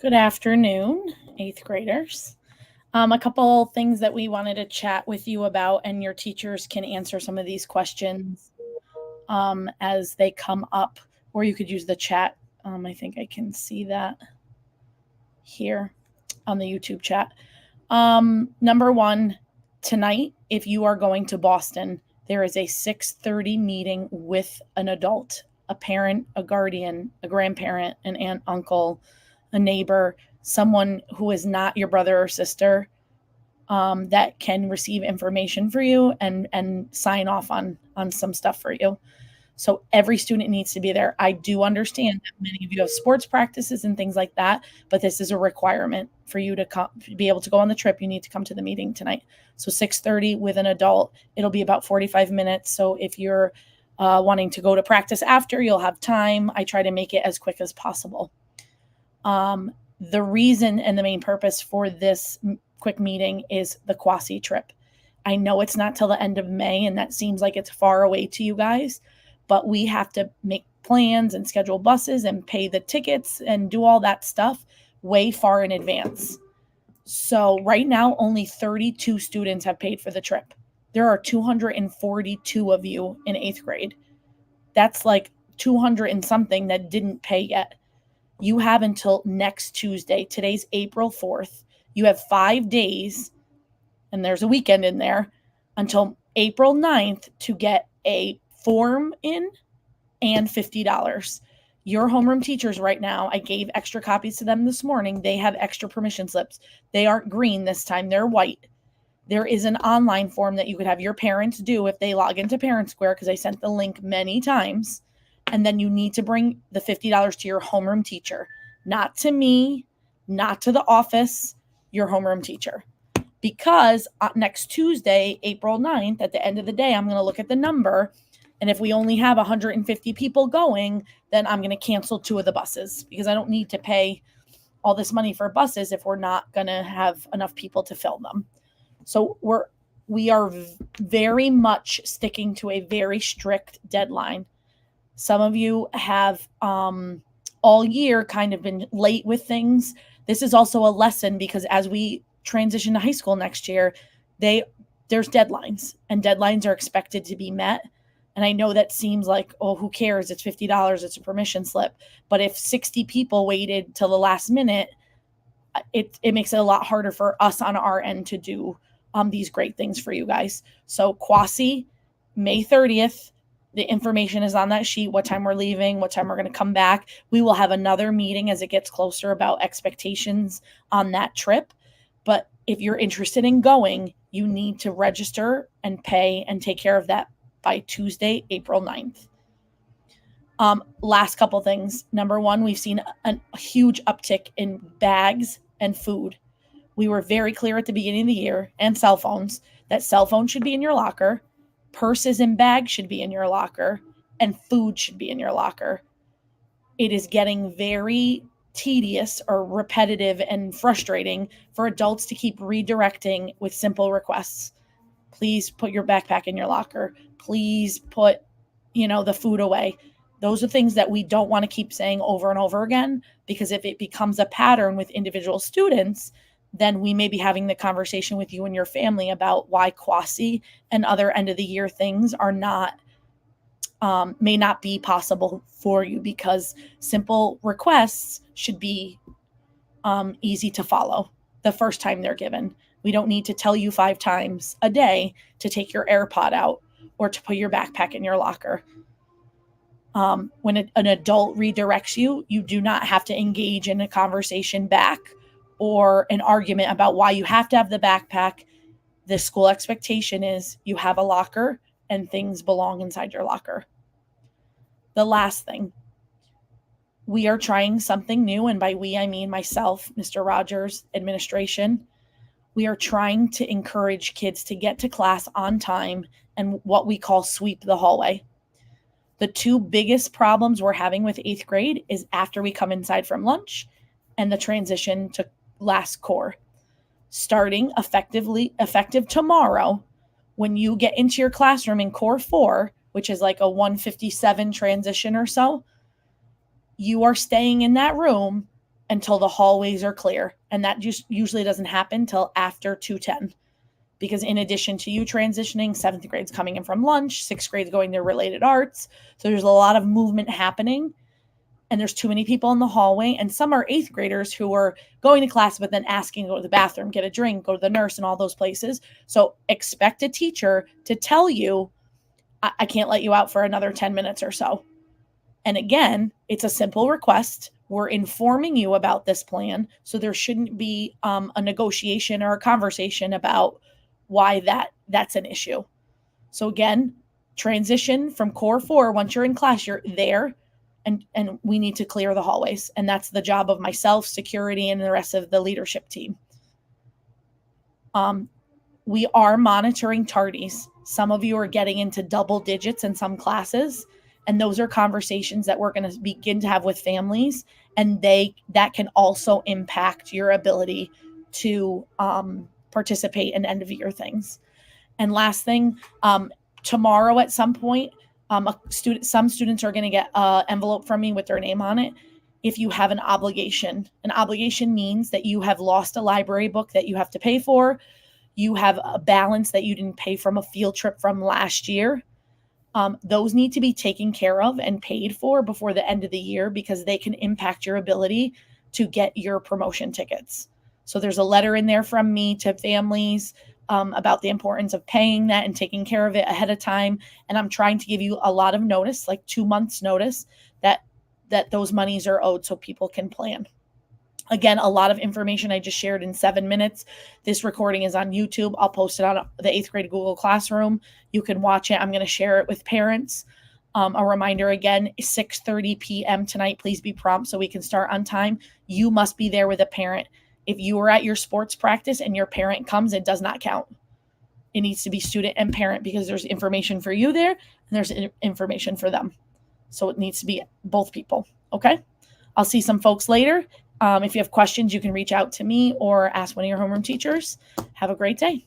Good afternoon, eighth graders. A couple things that we wanted to chat with you about, and your teachers can answer some of these questions as they come up, or you could use the chat. I think I can see that here on the YouTube chat. Number one, tonight, if you are going to Boston, there is a 6:30 meeting with an adult, a parent, a guardian, a grandparent, an aunt, uncle, a neighbor, someone who is not your brother or sister, that can receive information for you and sign off on some stuff for you. So every student needs to be there. I do understand that many of you have sports practices and things like that, but this is a requirement for you to come, to be able to go on the trip. You need to come to the meeting tonight. So 6:30 with an adult. It'll be about 45 minutes. So if you're wanting to go to practice after, you'll have time. I try to make it as quick as possible. The reason and the main purpose for this quick meeting is the Quasi trip. I know it's not till the end of May, and that seems like it's far away to you guys, but we have to make plans and schedule buses and pay the tickets and do all that stuff way far in advance. So right now, only 32 students have paid for the trip. There are 242 of you in eighth grade. That's like 200 and something that didn't pay yet. You have until next Tuesday. Today's April 4th. You have 5 days, and there's a weekend in there, until April 9th to get a form in and $50. Your homeroom teachers right now, I gave extra copies to them this morning. They have extra permission slips. They aren't green this time, they're white. There is an online form that you could have your parents do if they log into Parent Square, because I sent the link many times. And then you need to bring the $50 to your homeroom teacher, not to me, not to the office, your homeroom teacher. Because next Tuesday, April 9th, at the end of the day, I'm going to look at the number. And if we only have 150 people going, then I'm going to cancel 2 of the buses, because I don't need to pay all this money for buses if we're not going to have enough people to fill them. So we are very much sticking to a very strict deadline. Some of you have all year kind of been late with things. This is also a lesson, because as we transition to high school next year, there's deadlines, and deadlines are expected to be met. And I know that seems like, oh, who cares? It's $50. It's a permission slip. But if 60 people waited till the last minute, it makes it a lot harder for us on our end to do these great things for you guys. So Quasi, May 30th, the information is on that sheet, what time we're leaving, what time we're going to come back. We will have another meeting as it gets closer about expectations on that trip. But if you're interested in going, you need to register and pay and take care of that by Tuesday, April 9th. Last couple things. Number one, we've seen a huge uptick in bags and food. We were very clear at the beginning of the year, and cell phones, that cell phones should be in your locker, purses and bags should be in your locker, and food should be in your locker. It is getting very tedious or repetitive and frustrating for adults to keep redirecting with simple requests. Please put your backpack in your locker. Please put, the food away. Those are things that we don't want to keep saying over and over again, because if it becomes a pattern with individual students, then we may be having the conversation with you and your family about why Quasi and other end of the year things are not, may not be possible for you, because simple requests should be easy to follow the first time they're given. We don't need to tell you 5 times a day to take your AirPod out or to put your backpack in your locker. When an adult redirects you, you do not have to engage in a conversation back or an argument about why you have to have the backpack. The school expectation is you have a locker and things belong inside your locker. The last thing, we are trying something new, and by we, I mean myself, Mr. Rogers, administration. We are trying to encourage kids to get to class on time and what we call sweep the hallway. The 2 biggest problems we're having with 8th grade is after we come inside from lunch and the transition to last core. Starting effective tomorrow, when you get into your classroom in core 4, which is like a 157 transition or so, you are staying in that room until the hallways are clear. And that just usually doesn't happen till after 2:10. Because in addition to you transitioning, 7th grade's coming in from lunch, 6th grade's going to related arts. So there's a lot of movement happening, and there's too many people in the hallway. And some are 8th graders who are going to class, but then asking to go to the bathroom, get a drink, go to the nurse, and all those places. So expect a teacher to tell you, I can't let you out for another 10 minutes or so. And again, it's a simple request. We're informing you about this plan. So there shouldn't be a negotiation or a conversation about why that's an issue. So again, transition from core 4, once you're in class, you're there, and we need to clear the hallways. And that's the job of myself, security, and the rest of the leadership team. We are monitoring tardies. Some of you are getting into double digits in some classes, and those are conversations that we're going to begin to have with families, and that can also impact your ability to participate in end of year things. And last thing, tomorrow at some point, some students are going to get an envelope from me with their name on it. If you have an obligation means that you have lost a library book that you have to pay for. You have a balance that you didn't pay from a field trip from last year. Those need to be taken care of and paid for before the end of the year, because they can impact your ability to get your promotion tickets. So there's a letter in there from me to families about the importance of paying that and taking care of it ahead of time. And I'm trying to give you a lot of notice, like 2 months notice, that those monies are owed so people can plan. Again, a lot of information I just shared in 7 minutes. This recording is on YouTube. I'll post it on the 8th grade Google Classroom. You can watch it. I'm going to share it with parents. A reminder again, 6:30 p.m. tonight. Please be prompt so we can start on time. You must be there with a parent. If you are at your sports practice and your parent comes, it does not count. It needs to be student and parent, because there's information for you there and there's information for them. So it needs to be both people. Okay. I'll see some folks later. If you have questions, you can reach out to me or ask one of your homeroom teachers. Have a great day.